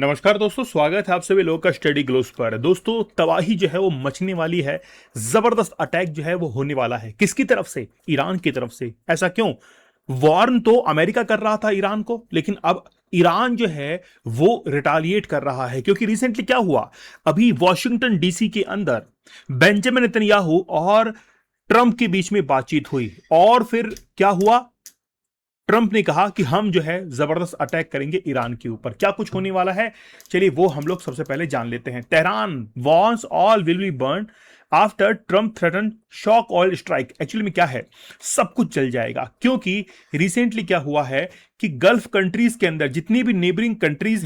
नमस्कार दोस्तों, स्वागत है आप सभी लोगों का स्टडी ग्लोस पर। दोस्तों, तबाही जो है वो मचने वाली है। जबरदस्त अटैक जो है वो होने वाला है। किसकी तरफ से? ईरान की तरफ से। ऐसा क्यों? वॉर्न तो अमेरिका कर रहा था ईरान को, लेकिन अब ईरान जो है वो रिटालिएट कर रहा है। क्योंकि रिसेंटली क्या हुआ, अभी वॉशिंगटन डीसी के अंदर बेंजामिन नेतन्याहू और ट्रंप के बीच में बातचीत हुई, और फिर क्या हुआ, ट्रंप ने कहा कि हम जो है जबरदस्त अटैक करेंगे ईरान के ऊपर। क्या कुछ होने वाला है, चलिए वो हम लोग सबसे पहले जान लेते हैं। Tehran wants all will be burn after Trump threaten shock oil strike. Actually में क्या है, सब कुछ जल जाएगा। क्योंकि रिसेंटली क्या हुआ है कि गल्फ कंट्रीज के अंदर जितनी भी नेबरिंग कंट्रीज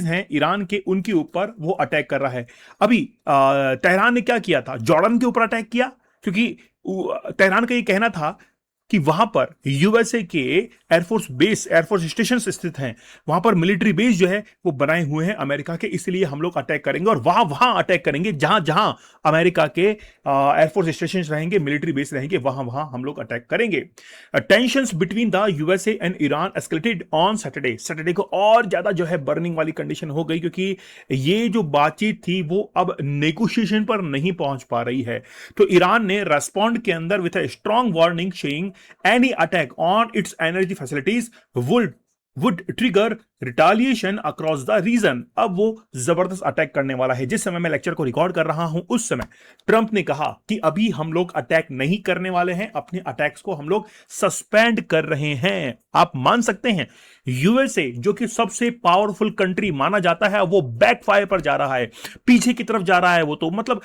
हैं ईरान के, उनके ऊपर वो अटैक कर रहा है। अभी तेहरान ने क्या किया था, जॉर्डन के ऊपर अटैक किया। क्योंकि तेहरान का ये कहना था कि वहां पर यूएसए के एयरफोर्स स्टेशन स्थित हैं, वहां पर मिलिट्री बेस जो है वो बनाए हुए हैं अमेरिका के, इसलिए हम लोग अटैक करेंगे और वहां वहां अटैक करेंगे जहां जहां अमेरिका के एयरफोर्स स्टेशन रहेंगे, मिलिट्री बेस रहेंगे, वहां वहां हम लोग अटैक करेंगे। Tensions between the USA and Iran escalated on Saturday को और ज्यादा जो है बर्निंग वाली कंडीशन हो गई, क्योंकि ये जो बातचीत थी वो अब नेगोशिएशन पर नहीं पहुंच पा रही है। तो ईरान ने रेस्पॉन्ड के अंदर with a strong warning saying any attack on its energy facilities would trigger retaliation across the region। अब वो जबरदस्त अटैक करने वाला है। जिस समय मैं लेक्चर को रिकॉर्ड कर रहा हूं उस समय ट्रंप ने कहा कि अभी हम लोग अटैक नहीं करने वाले हैं, अपने अटैक्स को हम लोग सस्पेंड कर रहे हैं। आप मान सकते हैं, यूएसए जो कि सबसे पावरफुल कंट्री माना जाता है, वो बैकफायर पर जा रहा है, पीछे की तरफ जा रहा है। वो तो मतलब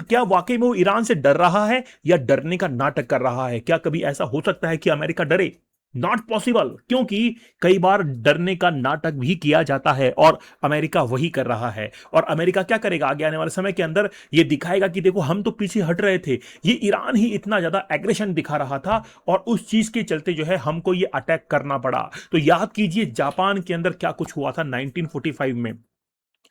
क्या वाकई में वो ईरान से डर रहा है या डरने का नाटक कर रहा है? क्या कभी ऐसा हो सकता है कि अमेरिका डरे? नॉट पॉसिबल, क्योंकि कई बार डरने का नाटक भी किया जाता है और अमेरिका वही कर रहा है। और अमेरिका क्या करेगा आगे आने वाले समय के अंदर, ये दिखाएगा कि देखो हम तो पीछे हट रहे थे, ये ईरान ही इतना ज्यादा एग्रेशन दिखा रहा था और उस चीज के चलते जो है हमको ये अटैक करना पड़ा। तो याद कीजिए जापान के अंदर क्या कुछ हुआ था 1945 में।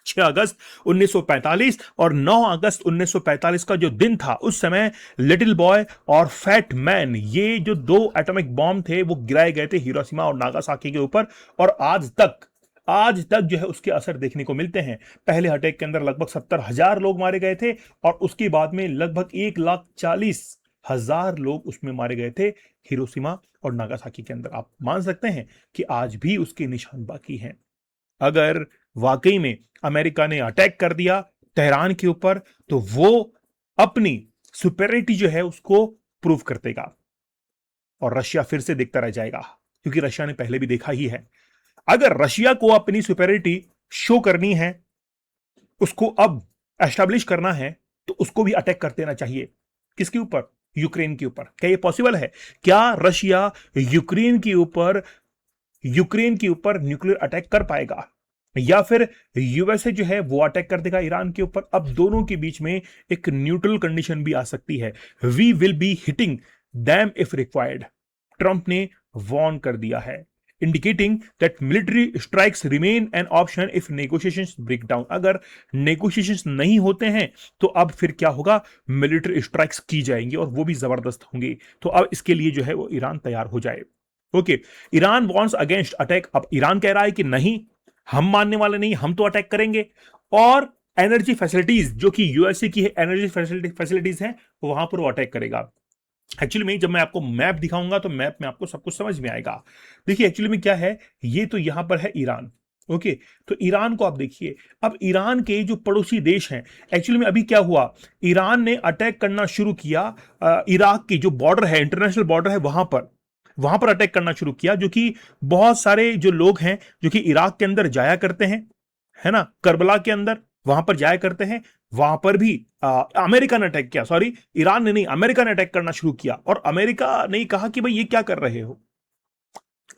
6 अगस्त 1945 और 9 अगस्त 1945 का जो दिन था, उस समय लिटिल बॉय और फैट मैन, ये जो दो एटॉमिक बॉम्ब थे वो गिराए गए थे हिरोशिमा और नागासाकी के ऊपर। और आज तक जो है उसके असर देखने को मिलते हैं। पहले अटैक के अंदर लगभग 70,000 लोग मारे गए थे और उसके बाद में लगभग 1,40,000 लोग उसमें मारे गए थे हिरोशिमा और नागासाकी के अंदर। आप मान सकते हैं कि आज भी उसके निशान बाकी हैं। अगर वाकई में अमेरिका ने अटैक कर दिया तेहरान के ऊपर, तो वो अपनी सुपेरिटी जो है उसको प्रूव कर देगा और रशिया फिर से देखता रह जाएगा, क्योंकि रशिया ने पहले भी देखा ही है। अगर रशिया को अपनी सुपेरिटी शो करनी है, उसको अब एस्टैब्लिश करना है, तो उसको भी अटैक कर देना चाहिए। किसके ऊपर? यूक्रेन के ऊपर। क्या यह पॉसिबल है? क्या रशिया यूक्रेन के ऊपर न्यूक्लियर अटैक कर पाएगा, या फिर यूएसए जो है वो अटैक कर देगा ईरान के ऊपर? अब दोनों के बीच में एक न्यूट्रल कंडीशन भी आ सकती है। We will be hitting them if required, Trump ने वार्न कर दिया है, indicating that military strikes remain an option if negotiations break down. अगर नेगोशिएशंस नहीं होते हैं तो अब फिर क्या होगा, मिलिट्री स्ट्राइक्स की जाएंगी और वो भी जबरदस्त होंगी। तो अब इसके लिए जो है वो ईरान तैयार हो जाए। Okay, Iran wants against attack. अब ईरान कह रहा है कि नहीं, हम मानने वाले नहीं, हम तो अटैक करेंगे। और एनर्जी फैसिलिटीज जो कि यूएसए की एनर्जी फैसिलिटीज हैं, वहां पर वो अटैक करेगा। एक्चुअली में जब मैं आपको मैप दिखाऊंगा तो मैप में आपको सब कुछ समझ में आएगा। देखिए एक्चुअली में क्या है, ये तो यहां पर है ईरान। ओके, तो ईरान को आप देखिए। अब ईरान के जो पड़ोसी देश हैं, एक्चुअली में अभी क्या हुआ, ईरान ने अटैक करना शुरू किया इराक की जो बॉर्डर है, इंटरनेशनल बॉर्डर है, वहां पर अटैक करना शुरू किया। जो कि बहुत सारे जो लोग हैं जो कि इराक के अंदर जाया करते हैं, है ना, करबला के अंदर वहां पर जाया करते हैं, वहां पर भी अमेरिका ने अटैक किया। सॉरी, ईरान ने नहीं, अमेरिका ने अटैक करना शुरू किया। और अमेरिका ने कहा कि भाई ये क्या कर रहे हो,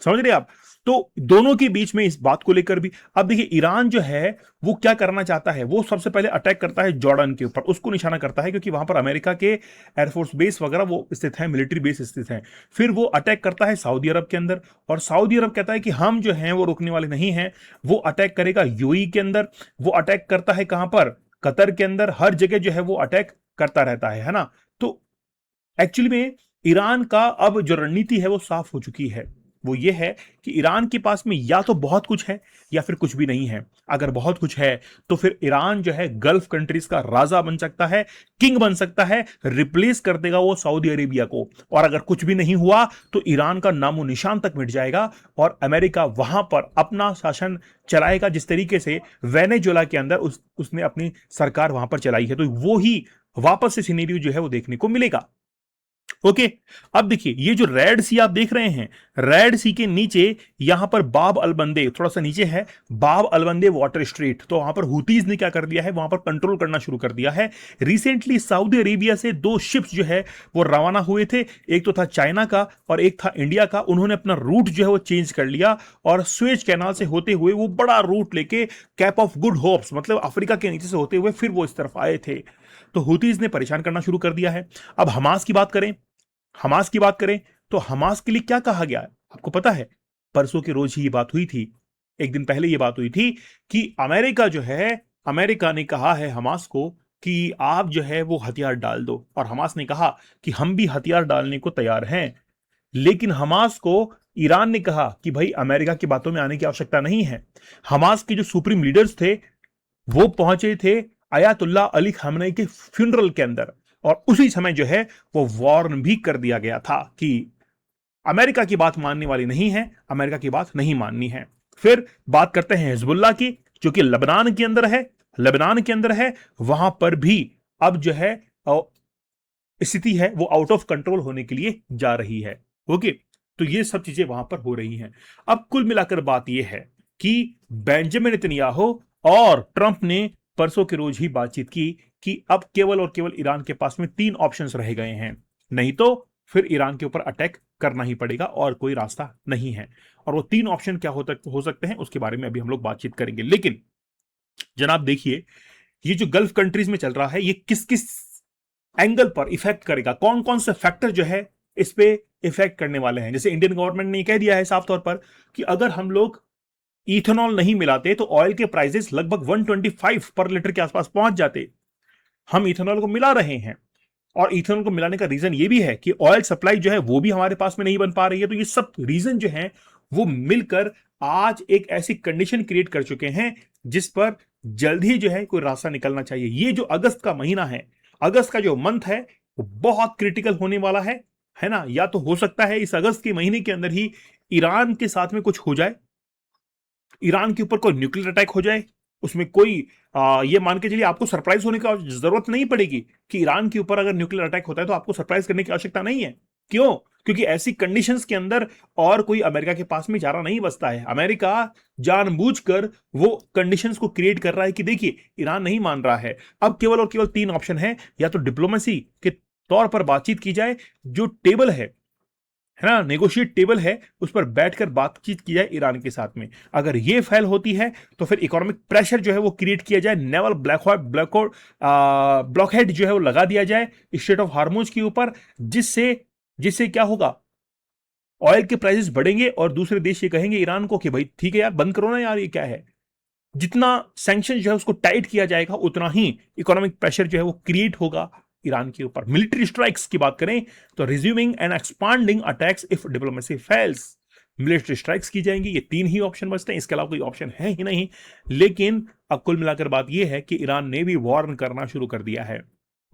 समझ रहे आप? तो दोनों के बीच में इस बात को लेकर भी, अब देखिए ईरान जो है वो क्या करना चाहता है, वो सबसे पहले अटैक करता है जॉर्डन के ऊपर, उसको निशाना करता है, क्योंकि वहां पर अमेरिका के एयरफोर्स बेस वगैरह वो स्थित है, मिलिट्री बेस स्थित है। फिर वो अटैक करता है सऊदी अरब के अंदर, और सऊदी अरब कहता है कि हम जो हैं वो रुकने वाले नहीं हैं, वो अटैक करेगा यूएई के अंदर। वो अटैक करता है कहां पर? कतर के अंदर। हर जगह जो है वो अटैक करता रहता है ना। तो एक्चुअली में ईरान का अब जो रणनीति है वो साफ हो चुकी है। वो ये है कि ईरान के पास में या तो बहुत कुछ है या फिर कुछ भी नहीं है। अगर बहुत कुछ है तो फिर ईरान जो है गल्फ कंट्रीज का राजा बन सकता है, किंग बन सकता है, रिप्लेस कर देगा वो सऊदी अरेबिया को। और अगर कुछ भी नहीं हुआ तो ईरान का नामो निशान तक मिट जाएगा और अमेरिका वहां पर अपना शासन चलाएगा, जिस तरीके से वेनेजुएला के अंदर उसने अपनी सरकार वहां पर चलाई है। तो वो ही वापस से सिनेरियो जो है वो देखने को मिलेगा। ओके, अब देखिए ये जो रेड सी आप देख रहे हैं, रेड सी के नीचे यहां पर बाब अलबंदे थोड़ा सा नीचे है, बाब अलबंदे वाटर स्ट्रेट। तो वहां पर हुतीज ने क्या कर दिया है, वहां पर कंट्रोल करना शुरू कर दिया है। रिसेंटली सऊदी अरेबिया से दो शिप्स जो है वो रवाना हुए थे, एक तो था चाइना का और एक था इंडिया का। उन्होंने अपना रूट जो है वो चेंज कर लिया और स्वेज कैनाल से होते हुए वो बड़ा रूट लेके कैप ऑफ गुड होप्स मतलब अफ्रीका के नीचे से होते हुए फिर वो इस तरफ आए थे। तो हुतीज ने परेशान करना शुरू कर दिया है। अब हमास की बात करें, हमास की बात करें तो हमास के लिए क्या कहा गया है आपको पता है? परसों के रोज ही ये बात हुई थी, एक दिन पहले ये बात हुई थी कि अमेरिका जो है, अमेरिका ने कहा है हमास को कि आप जो है वो हथियार डाल दो, और हमास ने कहा कि हम भी हथियार डालने को तैयार हैं। लेकिन हमास को ईरान ने कहा कि भाई अमेरिका की बातों में आने की आवश्यकता नहीं है। हमास के जो सुप्रीम लीडर्स थे वो पहुंचे थे अयातुल्ला अली खामनेई के फ्यूनरल के अंदर, और उसी समय जो है वो वार्न भी कर दिया गया था कि अमेरिका की बात मानने वाली नहीं है, अमेरिका की बात नहीं माननी है। फिर बात करते हैं हिजबुल्लाह की, जो कि लेबनान के अंदर है, लेबनान के अंदर है। वहां पर भी अब जो है स्थिति है वो आउट ऑफ कंट्रोल होने के लिए जा रही है। ओके, तो ये सब चीजें वहां पर हो रही हैं। अब कुल मिलाकर बात यह है कि बेंजामिन नेतन्याहू और ट्रंप ने परसों के रोज ही बातचीत की कि अब केवल और केवल ईरान के पास में तीन ऑप्शंस रह गए हैं, नहीं तो फिर ईरान के ऊपर अटैक करना ही पड़ेगा और कोई रास्ता नहीं है। और वो तीन ऑप्शन क्या हो सकते हैं उसके बारे में अभी हम लोग बातचीत करेंगे। लेकिन जनाब देखिए, ये जो गल्फ कंट्रीज में चल रहा है ये किस किस एंगल पर इफेक्ट करेगा, कौन कौन से फैक्टर जो है इस पे इफेक्ट करने वाले हैं। जैसे इंडियन गवर्नमेंट ने कह दिया है साफ तौर पर कि अगर हम लोग इथेनॉल नहीं मिलाते तो ऑयल के प्राइसेस लगभग 125 पर लीटर के आसपास पहुंच जाते। हम इथेनॉल को मिला रहे हैं, और इथेनॉल को मिलाने का रीजन ये भी है कि ऑयल सप्लाई जो है वो भी हमारे पास में नहीं बन पा रही है। तो ये सब रीजन जो है वो मिलकर आज एक ऐसी कंडीशन क्रिएट कर चुके हैं जिस पर जल्द ही जो है कोई रास्ता निकलना चाहिए। ये जो अगस्त का महीना है, अगस्त का जो मंथ है वो बहुत क्रिटिकल होने वाला है ना। या तो हो सकता है इस अगस्त के महीने के अंदर ही ईरान के साथ में कुछ हो जाए, ईरान के ऊपर कोई न्यूक्लियर अटैक हो जाए, उसमें कोई ये मान के चलिए आपको सरप्राइज होने की जरूरत नहीं पड़ेगी कि ईरान के ऊपर अगर न्यूक्लियर अटैक होता है तो आपको सरप्राइज करने की आवश्यकता नहीं है। क्यों? क्योंकि ऐसी कंडीशंस के अंदर और कोई अमेरिका के पास में चारा नहीं बचता है। अमेरिका जानबूझकर वो कंडीशंस को क्रिएट कर रहा है कि देखिए ईरान नहीं मान रहा है। अब केवल और केवल तीन ऑप्शन है, या तो डिप्लोमेसी के तौर पर बातचीत की जाए, जो टेबल है ना, नेगोशिएट टेबल है, उस पर बैठकर बातचीत की जाए ईरान के साथ में। अगर ये फेल होती है तो फिर इकोनॉमिक प्रेशर जो है वो क्रिएट किया जाए, नेवल ब्लॉकहेड जो है वो लगा दिया जाए स्ट्रेट ऑफ हार्मोज के ऊपर, जिससे जिससे क्या होगा, ऑयल के प्राइसेस बढ़ेंगे और दूसरे देश ये कहेंगे ईरान को कि भाई ठीक है यार बंद करो ना यार, ये क्या है। जितना सैंक्शन जो है उसको टाइट किया जाएगा उतना ही इकोनॉमिक प्रेशर जो है वो क्रिएट होगा ईरान के ऊपर। मिलिट्री स्ट्राइक्स की बात करें तो resuming and expanding attacks if diplomacy fails, military strikes की जाएंगी। ये तीन ही ऑप्शन बचते हैं, इसके अलावा कोई ऑप्शन है ही नहीं। लेकिन अब कुल मिलाकर बात यह है कि ईरान ने भी वार्न करना शुरू कर दिया है।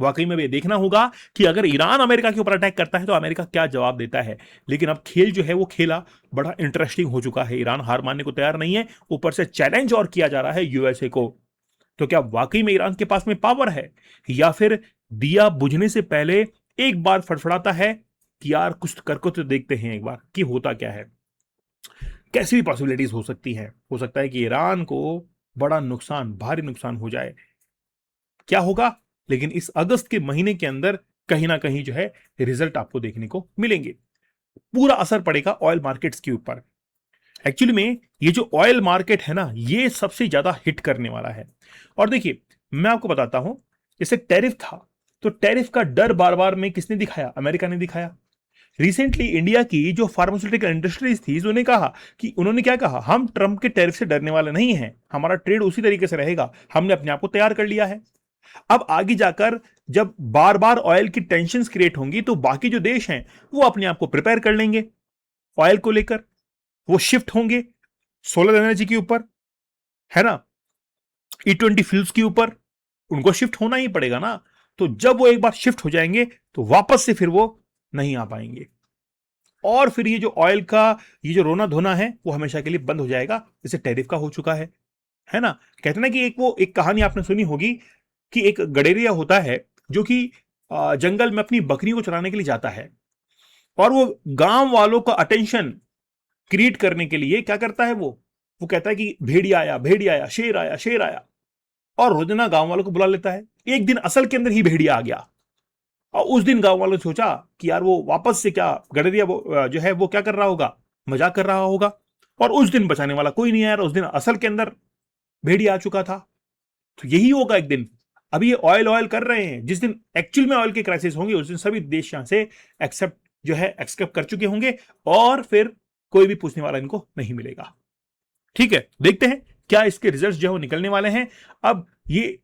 वाकई में भी देखना होगा कि अगर ईरान अमेरिका के ऊपर अटैक करता है तो अमेरिका क्या जवाब देता है। लेकिन अब खेल जो है वो खेला बड़ा इंटरेस्टिंग हो चुका है। ईरान हार मानने को तैयार नहीं है, ऊपर से चैलेंज और किया जा रहा है यूएसए को। तो क्या वाकई में ईरान के पास में पावर है, या फिर दिया बुझने से पहले एक बार फड़फड़ाता है कि यार कुछ करके तो देखते हैं एक बार कि होता क्या है। कैसी भी पॉसिबिलिटीज हो सकती है, हो सकता है कि ईरान को बड़ा नुकसान, भारी नुकसान हो जाए। क्या होगा, लेकिन इस अगस्त के महीने के अंदर कहीं ना कहीं जो है रिजल्ट आपको देखने को मिलेंगे। पूरा असर पड़ेगा ऑयल मार्केट्स के ऊपर। एक्चुअली में ये जो ऑयल मार्केट है ना, ये सबसे ज्यादा हिट करने वाला है। और देखिए मैं आपको बताता हूं, जैसे टैरिफ था, तो टैरिफ का डर बार बार में किसने दिखाया? अमेरिका ने दिखाया। रिसेंटली इंडिया की जो फार्मास्यूटिकल इंडस्ट्रीज थी उन्होंने क्या कहा, हम ट्रंप के टैरिफ से डरने वाले नहीं हैं, हमारा ट्रेड उसी तरीके से रहेगा, हमने अपने आप को तैयार कर लिया है। अब आगे जाकर जब बार बार ऑयल की टेंशन क्रिएट होंगी तो बाकी जो देश हैं वो अपने आप को प्रिपेयर कर लेंगे ऑयल को लेकर। वो शिफ्ट होंगे सोलर एनर्जी के ऊपर, है ना, E20 फ्यूल्स के ऊपर, उनको शिफ्ट होना ही पड़ेगा ना। तो जब वो एक बार शिफ्ट हो जाएंगे तो वापस से फिर वो नहीं आ पाएंगे, और फिर ये जो ऑयल का ये जो रोना धोना है वो हमेशा के लिए बंद हो जाएगा, जैसे टैरिफ का हो चुका है ना। कहते ना कि एक कहानी आपने सुनी होगी कि एक गडेरिया होता है जो कि जंगल में अपनी बकरियों को चराने के लिए जाता है, और वो गांव वालों का अटेंशन क्रिएट करने के लिए क्या करता है, वो कहता है कि भेड़िया आया, भेड़िया आया, शेर आया, शेर आया, और रोजाना गांव वालों को बुला लेता है। एक दिन असल के अंदर ही भेड़िया आ गया, और उस दिन गांव वालों ने सोचा कि यार वो वापस से क्या गडरिया जो है वो क्या कर रहा होगा, मजाक कर रहा होगा, और उस दिन बचाने वाला कोई नहीं आया, उस दिन असल के अंदर भेड़िया आ चुका था। तो यही होगा एक दिन। अभी ये ऑयल ऑयल कर रहे हैं, जिस दिन एक्चुअल में ऑयल के क्राइसिस होंगे उस दिन सभी देश यहां से एक्सेप्ट कर चुके होंगे, और फिर कोई भी पूछने वाला इनको नहीं मिलेगा। ठीक है, देखते हैं क्या इसके रिजल्ट्स जो है वो निकलने वाले हैं। अब ये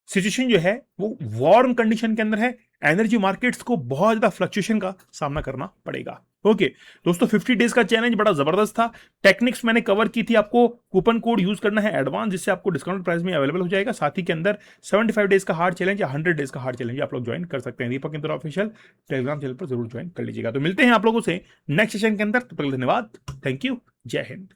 सिचुएशन जो है वो वार्म कंडीशन के अंदर है, एनर्जी मार्केट्स को बहुत ज्यादा फ्लक्चुएशन का सामना करना पड़ेगा। ओके दोस्तों, 50 डेज का चैलेंज बड़ा जबरदस्त था। टेक्निक्स मैंने कवर की थी, आपको कूपन कोड यूज करना है एडवांस, जिससे आपको डिस्काउंट प्राइस में अवेलेबल हो जाएगा। साथ ही के अंदर 75 डेज का हार्ड चैलेंज या 100 डेज का हार्ड चैलेंज आप लोग ज्वाइन कर सकते हैं। दीपक इंदौर ऑफिशियल टेलीग्राम चैनल पर जरूर ज्वाइन कर लीजिएगा। तो मिलते हैं आप लोगों से नेक्स्ट सेशन के अंदर, तब तक धन्यवाद, थैंक यू, जय हिंद।